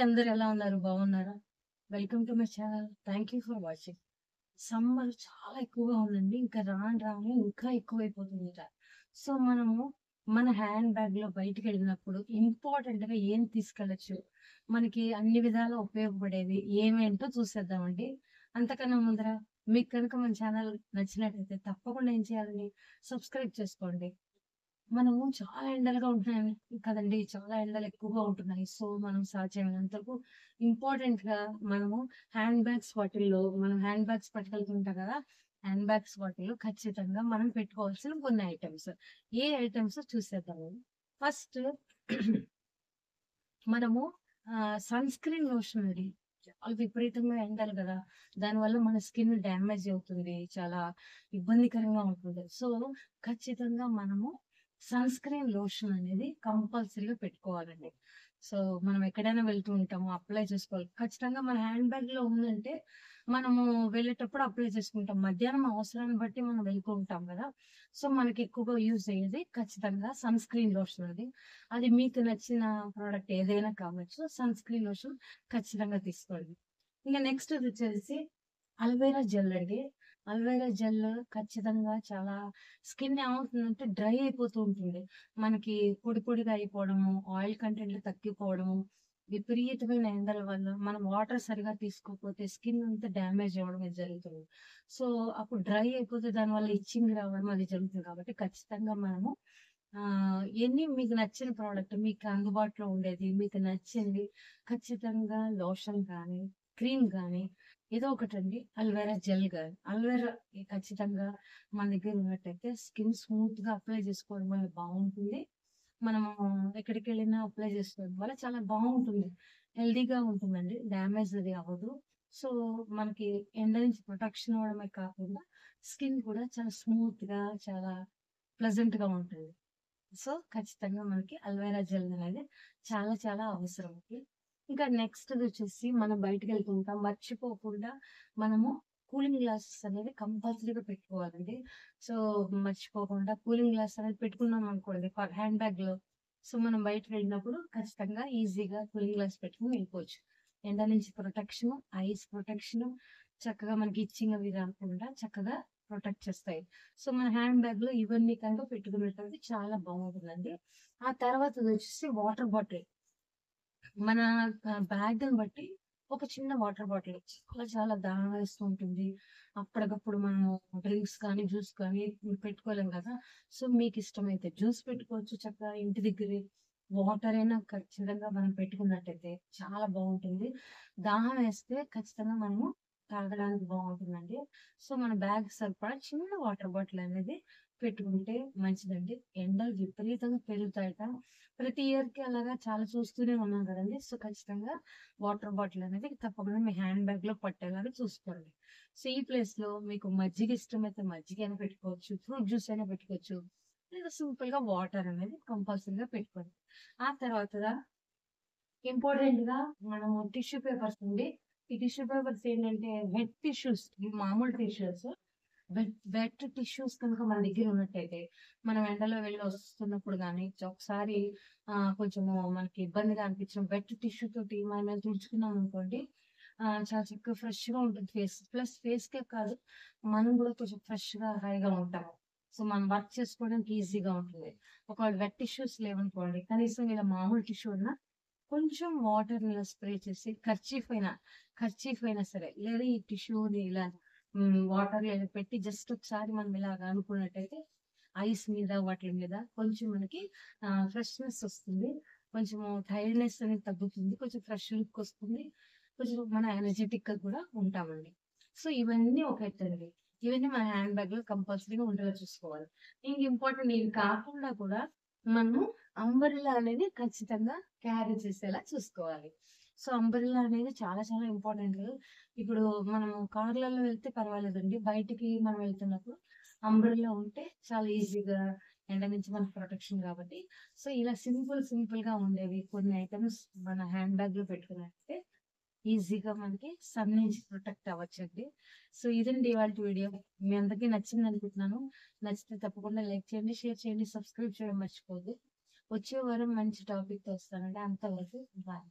అందరూ ఎలా ఉన్నారు? బాగున్నారా? Welcome to my channel. Thank you for watching. Summer చాలా ఎక్కువగా ఉందండి. ఇంకా రాను రాను ఇంకా ఎక్కువైపోతుందట. సో, మనము మన హ్యాండ్ బ్యాగ్‌లో బయటికెళ్ళినప్పుడు ఇంపార్టెంట్‌గా ఏం తీసుకెళ్ళొచ్చు? మనకి అన్ని విధాలా ఉపయోగపడేవి ఏమేంటో చూసేద్దామండి. అంతకన్నా ముందర మీకు కనుక మన ఛానల్ నచ్చినట్టయితే తప్పకుండా ఏం చేయాలండి? సబ్స్క్రైబ్ చేసుకోండి. మనము చాలా ఎండలుగా ఉంటున్నాయి కదండీ! చాలా ఎండలు ఎక్కువగా ఉంటున్నాయి. సో, మనం సాధ్యమైనంత వరకు ఇంపార్టెంట్‌గా మనము మనం హ్యాండ్ బ్యాగ్స్ పట్టుకెళ్తుంటాం కదా! హ్యాండ్ బ్యాగ్స్ వాటిల్లో ఖచ్చితంగా మనం పెట్టుకోవాల్సిన కొన్ని ఐటెమ్స్. ఏ ఐటెమ్స్ చూసేద్దాము. ఫస్ట్ మనము సన్ స్క్రీన్ లోషన్ అండి. చాలా విపరీతంగా ఎండలు గదా! దానివల్ల మన స్కిన్ డ్యామేజ్ అవుతుంది. చాలా ఇబ్బందికరంగా ఉంటుంది. సో, ఖచ్చితంగా మనము సన్ స్క్రీన్ లోషన్ అనేది కంపల్సరీగా పెట్టుకోవాలండి. సో, మనం ఎక్కడైనా వెళ్తూ ఉంటాము. అప్లై చేసుకోవాలి. ఖచ్చితంగా మన హ్యాండ్ బ్యాగ్‌లో ఉందంటే మనము వెళ్ళేటప్పుడు అప్లై చేసుకుంటాం. మధ్యాహ్నం అవసరాన్ని బట్టి మనం వెళ్తూ ఉంటాం గదా! సో, మనకి ఎక్కువగా యూజ్ అయ్యేది ఖచ్చితంగా సన్ స్క్రీన్ లోషన్ అది. అది మీకు నచ్చిన ప్రొడక్ట్ ఏదైనా కావచ్చు. సన్ స్క్రీన్ లోషన్ ఖచ్చితంగా తీసుకోండి. ఇంక నెక్స్ట్‌దొచ్చేసి అలోవెరా జెల్ అండి. అలోవెరా జెల్ ఖచ్చితంగా చాలా స్కిన్ ఏమవుతుందంటే డ్రై అయిపోతూ ఉంటుంది. మనకి పొడి పొడిగా అయిపోవడము, ఆయిల్ కంటెంట్ తగ్గిపోవడము, విపరీతమైన ఎండల వల్ల మనం వాటర్ సరిగ్గా తీసుకోకపోతే స్కిన్ అంతా డ్యామేజ్ అవ్వడం ఇది జరుగుతుంది. సో, అప్పుడు డ్రై అయిపోతే దానివల్ల ఇచ్చింగ్ రావడం అది జరుగుతుంది కాబట్టి ఖచ్చితంగా మనము మీకు నచ్చిన ప్రోడక్ట్ మీకు అందుబాటులో ఉండేది, మీకు నచ్చింది ఖచ్చితంగా లోషన్ గానీ, క్రీమ్ గానీ ఏదో ఒకటండి. అలోవెరా జెల్ గాని, అలోవెరా ఖచ్చితంగా మన దగ్గర ఉన్నట్టయితే స్కిన్ స్మూత్‌గా అప్లై చేసుకోవడం వల్ల బావుంటుంది. మనము ఎక్కడికెళ్ళినా అప్లై చేసుకోవడం వల్ల చాలా బావుంటుంది. హెల్తీగా ఉంటుందండి. డ్యామేజ్ అది అవ్వదు. సో, మనకి ఎండ నుంచి ప్రొటెక్షన్ అవ్వడమే కాకుండా స్కిన్ కూడా చాలా స్మూత్‌గా, చాలా ప్లెజెంట్‌గా ఉంటుంది. సో, ఖచ్చితంగా మనకి అలోవెరా జెల్ అనేది చాలా చాలా అవసరమండి. ఇంకా నెక్స్ట్‌దొచ్చేసి మనం బయటికెళ్తుంటాం. మర్చిపోకుండా మనము కూలింగ్ గ్లాసెస్ అనేది కంపల్సరీగా పెట్టుకోవాలండి. సో, మర్చిపోకుండా కూలింగ్ గ్లాస్ అనేది పెట్టుకున్నామనుకోండి హ్యాండ్ బ్యాగ్‌లో. సో, మనం బయటికెళ్ళినప్పుడు ఖచ్చితంగా ఈజీగా కూలింగ్ గ్లాస్ పెట్టుకొని వెళ్ళిపోవచ్చు. ఎండ నుంచి ప్రొటెక్షను, ఐస్ ప్రొటెక్షను, చక్కగా మనకి ఇచ్చింగ్ అవి రాకుండా చక్కగా ప్రొటెక్ట్ చేస్తాయి. సో, మన హ్యాండ్ బ్యాగ్‌లో ఇవన్నీ కనుక పెట్టుకున్నట్టయితే చాలా బావుంటుందండి. ఆ తర్వాతదొచ్చేసి వాటర్ బాటిల్. మన బ్యాగ్‌ని బట్టి ఒక చిన్న వాటర్ బాటిల్ చాలా చాలా దాహం వేస్తూ ఉంటుంది. అప్పటికప్పుడు మనం డ్రింక్స్ కానీ, జ్యూస్ కానీ పెట్టుకోలేం కదా! సో, మీకిష్టమైతే జ్యూస్ పెట్టుకోవచ్చు చక్కగా ఇంటి దగ్గరే. వాటర్ అయినా ఖచ్చితంగా మనం పెట్టుకున్నట్టయితే చాలా బావుంటుంది. దాహం వేస్తే ఖచ్చితంగా మనము తాగడానికి బావుంటుందండి. సో, మన బ్యాగ్‌కి సరిపడా చిన్న వాటర్ బాటిల్ అనేది పెట్టుకుంటే మంచిదండి. ఎండలు విపరీతంగా పెరుగుతాయట. ప్రతి ఇయర్‌కి అలాగా చాలా చూస్తూనే ఉన్నాం కదండీ! సో, ఖచ్చితంగా వాటర్ బాటిల్ అనేది తప్పకుండా మీ హ్యాండ్ బ్యాగ్‌లో పట్టేలాగా చూసుకోండి. సో, ఈ ప్లేస్‌లో మీకు మజ్జిగ ఇష్టమైతే మజ్జిగ అయినా పెట్టుకోవచ్చు. ఫ్రూట్ జ్యూస్ అయినా పెట్టుకోవచ్చు. లేదా సింపుల్‌గా వాటర్ అనేది కంపల్సరీగా పెట్టుకోండి. ఆ తర్వాత ఇంపార్టెంట్‌గా మనము టిష్యూ పేపర్స్ అండి. ఈ టిష్యూ పేపర్స్ ఏంటంటే వెట్ టిష్యూస్ మామూలు టిష్యూస్ వెట్ టిష్యూస్ కనుక మన దగ్గర ఉన్నట్టయితే, మనం ఎండలో వెళ్లి వస్తున్నప్పుడు గానీ, ఒకసారి కొంచెము మనకి ఇబ్బందిగా అనిపించిన వెట్ టిష్యూ తోటి మనం ఏమైనా తుడుచుకున్నామనుకోండి, చాలా చక్కగా ఫ్రెష్‌గా ఉంటుంది ఫేస్. ప్లస్ ఫేస్‌కే కాదు, మనం కూడా కొంచెం ఫ్రెష్‌గా, హాయిగా ఉంటాము. సో, మనం వర్క్ చేసుకోవడానికి ఈజీగా ఉంటుంది. ఒకవేళ వెట్ టిష్యూస్ లేవనుకోండి, కనీసం ఇలా మామూలు టిష్యూ ఉన్నా కొంచెం వాటర్‌ని ఇలా స్ప్రే చేసి కర్చీఫ్ అయినా సరే, లేదా ఈ టిష్యూని ఇలా వాటర్‌లో ఇలా పెట్టి జస్ట్ ఒకసారి మనం ఇలాగ అనుకున్నట్టయితే ఐస్ మీద వాటిల మీద కొంచెం మనకి ఫ్రెష్‌నెస్ వస్తుంది. కొంచెము టైర్డ్‌నెస్ అనేది తగ్గుతుంది. కొంచెం ఫ్రెష్ లుక్ వస్తుంది. కొంచెం మన ఎనర్జిటిక్‌గా కూడా ఉంటామండి. సో, ఇవన్నీ ఒక ఎత్తండి. ఇవన్నీ మన హ్యాండ్ బ్యాగ్‌లో కంపల్సరీగా ఉండేలా చూసుకోవాలి. ఇంపార్టెంట్ ఇవి కాకుండా కూడా మనము అంబ్రెల్లా అనేది ఖచ్చితంగా క్యారీ చేసేలా చూసుకోవాలి. సో, అంబ్రెల్లా అనేది చాలా చాలా ఇంపార్టెంట్. ఇప్పుడు మనము కార్‌లలో వెళ్తే పర్వాలేదండి. బయటికి మనం వెళ్తున్నప్పుడు అంబ్రెల్లా ఉంటే చాలా ఈజీగా ఎండ నుంచి మనకు ప్రొటెక్షన్ కాబట్టి. సో, ఇలా సింపుల్‌గా ఉండేవి కొన్ని ఐటెమ్స్ మన హ్యాండ్ బ్యాగ్‌లో పెట్టుకున్నట్టయితే ఈజీగా మనకి సన్ నుంచి ప్రొటెక్ట్ అవ్వచ్చండి. సో, ఇదండి ఇవాల్టి వీడియో. మీ అందరికీ నచ్చిందనుకుంటున్నాను. నచ్చితే తప్పకుండా లైక్ చేయండి, షేర్ చేయండి, సబ్స్క్రైబ్ చేయడం మర్చిపోవద్దు. వచ్చే వారం మంచి టాపిక్‌తో వస్తానండి. అంతవరకు బాయ్.